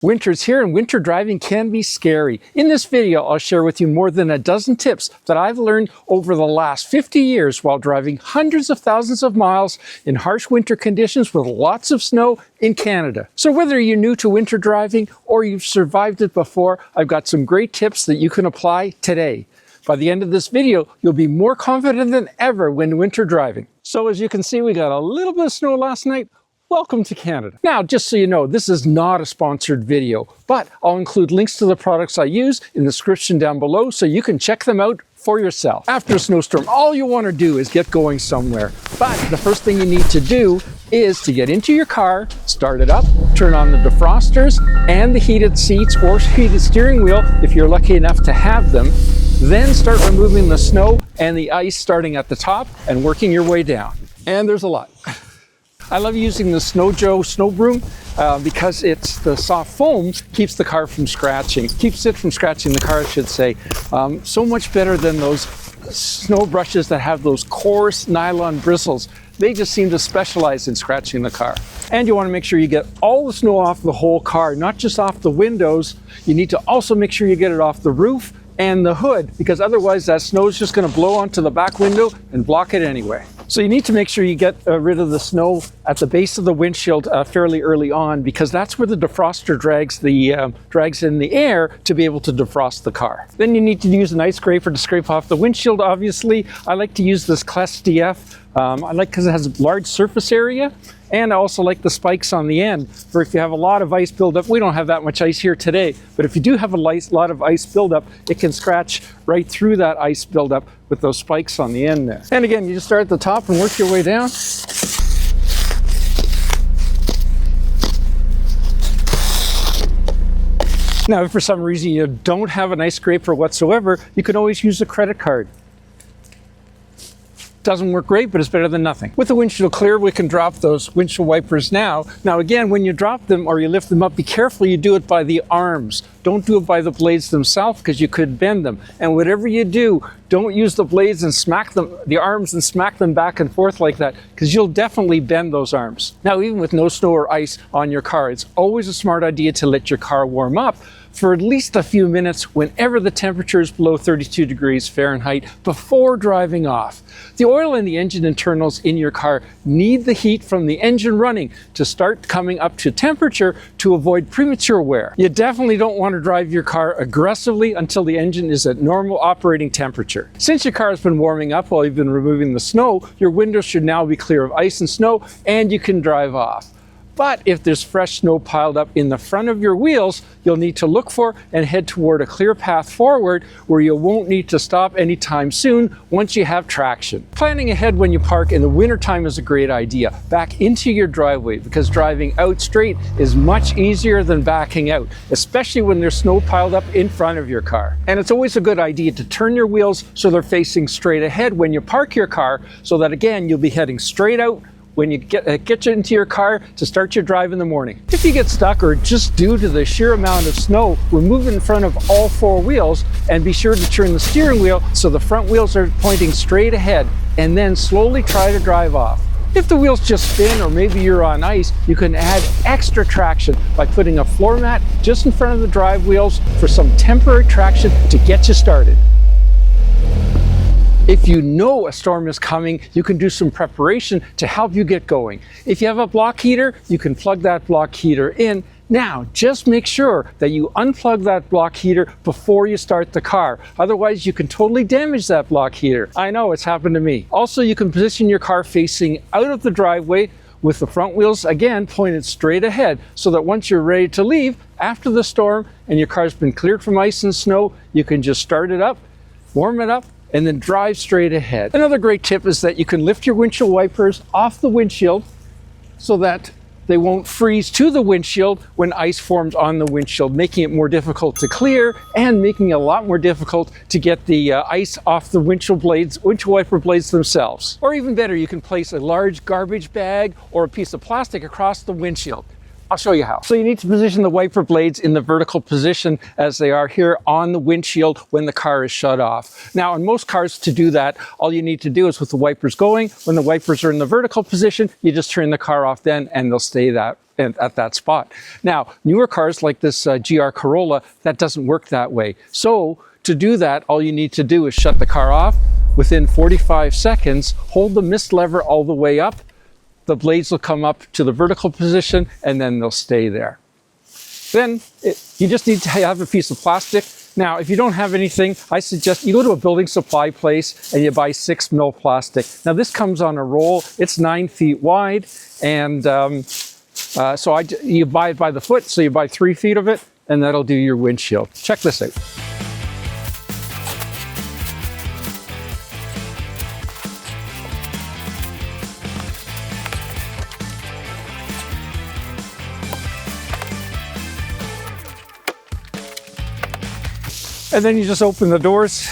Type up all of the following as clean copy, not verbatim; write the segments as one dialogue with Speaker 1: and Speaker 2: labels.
Speaker 1: Winter's here and winter driving can be scary. In this video, I'll share with you more than a dozen tips that I've learned over the last 50 years while driving hundreds of thousands of miles in harsh winter conditions with lots of snow in Canada. So whether you're new to winter driving or you've survived it before, I've got some great tips that you can apply today. By the end of this video, you'll be more confident than ever when winter driving. So as you can see, we got a little bit of snow last night. Welcome to Canada. Now, just so you know, this is not a sponsored video, but I'll include links to the products I use in the description down below so you can check them out for yourself. After a snowstorm, all you want to do is get going somewhere. But the first thing you need to do is to get into your car, start it up, turn on the defrosters and the heated seats or heated steering wheel if you're lucky enough to have them. Then start removing the snow and the ice starting at the top and working your way down. And there's a lot. I love using the snow broom because it's the soft foam keeps the car from scratching, keeps it from scratching the car, I should say. So much better than those snow brushes that have those coarse nylon bristles. They just seem to specialize in scratching the car. And you want to make sure you get all the snow off the whole car, not just off the windows. You need to also make sure you get it off the roof and the hood, because otherwise that snow is just going to blow onto the back window and block it anyway. So you need to make sure you get rid of the snow at the base of the windshield fairly early on, because that's where the defroster drags in the air to be able to defrost the car. Then you need to use an ice scraper to scrape off the windshield, obviously. I like to use this CLESDF. I like because it has a large surface area, and I also like the spikes on the end for if you have a lot of ice buildup. We don't have that much ice here today, but if you do have a lot of ice buildup, it can scratch right through that ice buildup with those spikes on the end there. And again, you just start at the top and work your way down. Now, if for some reason you don't have an ice scraper whatsoever, you can always use a credit card. Doesn't work great, but it's better than nothing. With the windshield clear, we can drop those windshield wipers now. Now again, when you drop them or you lift them up, be careful you do it by the arms. Don't do it by the blades themselves because you could bend them. And whatever you do, don't use the blades and smack them, the arms and smack them back and forth like that, because you'll definitely bend those arms. Now, even with no snow or ice on your car, it's always a smart idea to let your car warm up for at least a few minutes whenever the temperature is below 32 degrees Fahrenheit before driving off. The oil in the engine internals in your car need the heat from the engine running to start coming up to temperature to avoid premature wear. You definitely don't want to drive your car aggressively until the engine is at normal operating temperature. Since your car has been warming up while you've been removing the snow, your windows should now be clear of ice and snow and you can drive off. But if there's fresh snow piled up in the front of your wheels, you'll need to look for and head toward a clear path forward where you won't need to stop anytime soon once you have traction. Planning ahead when you park in the wintertime is a great idea. Back into your driveway, because driving out straight is much easier than backing out, especially when there's snow piled up in front of your car. And it's always a good idea to turn your wheels so they're facing straight ahead when you park your car, so that again, you'll be heading straight out when you get you into your car to start your drive in the morning. If you get stuck or just due to the sheer amount of snow, remove it in front of all four wheels and be sure to turn the steering wheel so the front wheels are pointing straight ahead, and then slowly try to drive off. If the wheels just spin or maybe you're on ice, you can add extra traction by putting a floor mat just in front of the drive wheels for some temporary traction to get you started. If you know a storm is coming, you can do some preparation to help you get going. If you have a block heater, you can plug that block heater in. Now, just make sure that you unplug that block heater before you start the car. Otherwise, you can totally damage that block heater. I know, it's happened to me. Also, you can position your car facing out of the driveway with the front wheels, again, pointed straight ahead, so that once you're ready to leave after the storm and your car's been cleared from ice and snow, you can just start it up, warm it up, and then drive straight ahead. Another great tip is that you can lift your windshield wipers off the windshield so that they won't freeze to the windshield when ice forms on the windshield, making it more difficult to clear and making it a lot more difficult to get the ice off the windshield wiper blades themselves. Or even better, you can place a large garbage bag or a piece of plastic across the windshield. I'll show you how. So you need to position the wiper blades in the vertical position as they are here on the windshield when the car is shut off. Now, on most cars, to do that, all you need to do is with the wipers going, when the wipers are in the vertical position, you just turn the car off then and they'll stay at that spot. Now, newer cars like this GR Corolla, that doesn't work that way. So to do that, all you need to do is shut the car off. Within 45 seconds, hold the mist lever all the way up. The blades will come up to the vertical position and then they'll stay there. Then you just need to have a piece of plastic. Now, if you don't have anything, I suggest you go to a building supply place and you buy 6 mil plastic. Now this comes on a roll, it's 9 feet wide, and you buy it by the foot, so you buy 3 feet of it, and that'll do your windshield. Check this out. And then you just open the doors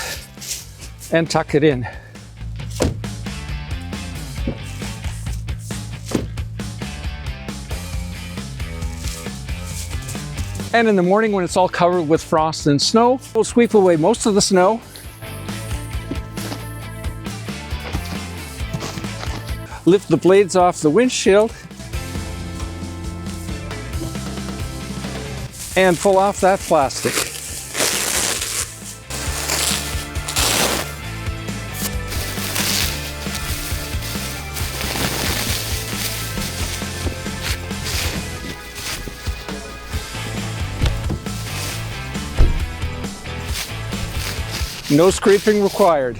Speaker 1: and tuck it in. And in the morning when it's all covered with frost and snow, we'll sweep away most of the snow. Lift the blades off the windshield and pull off that plastic. No scraping required.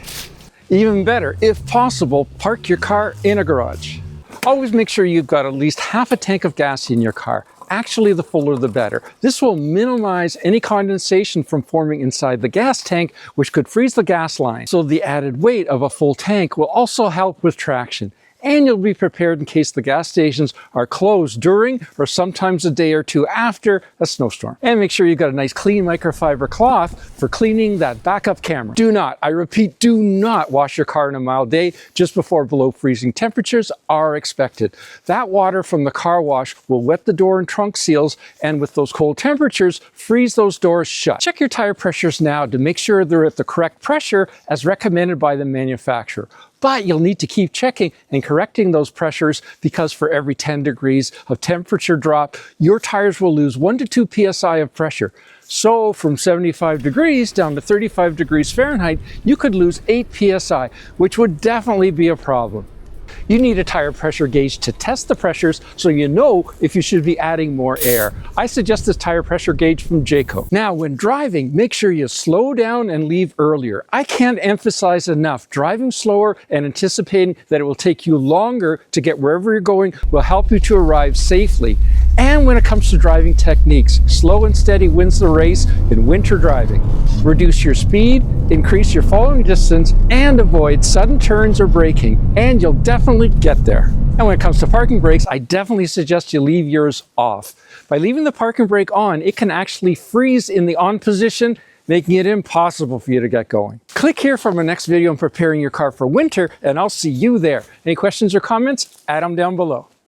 Speaker 1: Even better, if possible, park your car in a garage. Always make sure you've got at least half a tank of gas in your car. Actually, the fuller the better. This will minimize any condensation from forming inside the gas tank, which could freeze the gas line. So the added weight of a full tank will also help with traction. And you'll be prepared in case the gas stations are closed during or sometimes a day or two after a snowstorm. And make sure you've got a nice clean microfiber cloth for cleaning that backup camera. Do not, I repeat, do not wash your car on a mild day just before below freezing temperatures are expected. That water from the car wash will wet the door and trunk seals, and with those cold temperatures, freeze those doors shut. Check your tire pressures now to make sure they're at the correct pressure as recommended by the manufacturer. But you'll need to keep checking and correcting those pressures, because for every 10 degrees of temperature drop, your tires will lose 1 to 2 psi of pressure. So from 75 degrees down to 35 degrees Fahrenheit, you could lose 8 psi, which would definitely be a problem. You need a tire pressure gauge to test the pressures so you know if you should be adding more air. I suggest this tire pressure gauge from JACO. Now, when driving, make sure you slow down and leave earlier. I can't emphasize enough, driving slower and anticipating that it will take you longer to get wherever you're going will help you to arrive safely. And when it comes to driving techniques, slow and steady wins the race in winter driving. Reduce your speed, increase your following distance, and avoid sudden turns or braking, and you'll definitely get there. And when it comes to parking brakes, I definitely suggest you leave yours off. By leaving the parking brake on, it can actually freeze in the on position, making it impossible for you to get going. Click here for my next video on preparing your car for winter, and I'll see you there. Any questions or comments? Add them down below.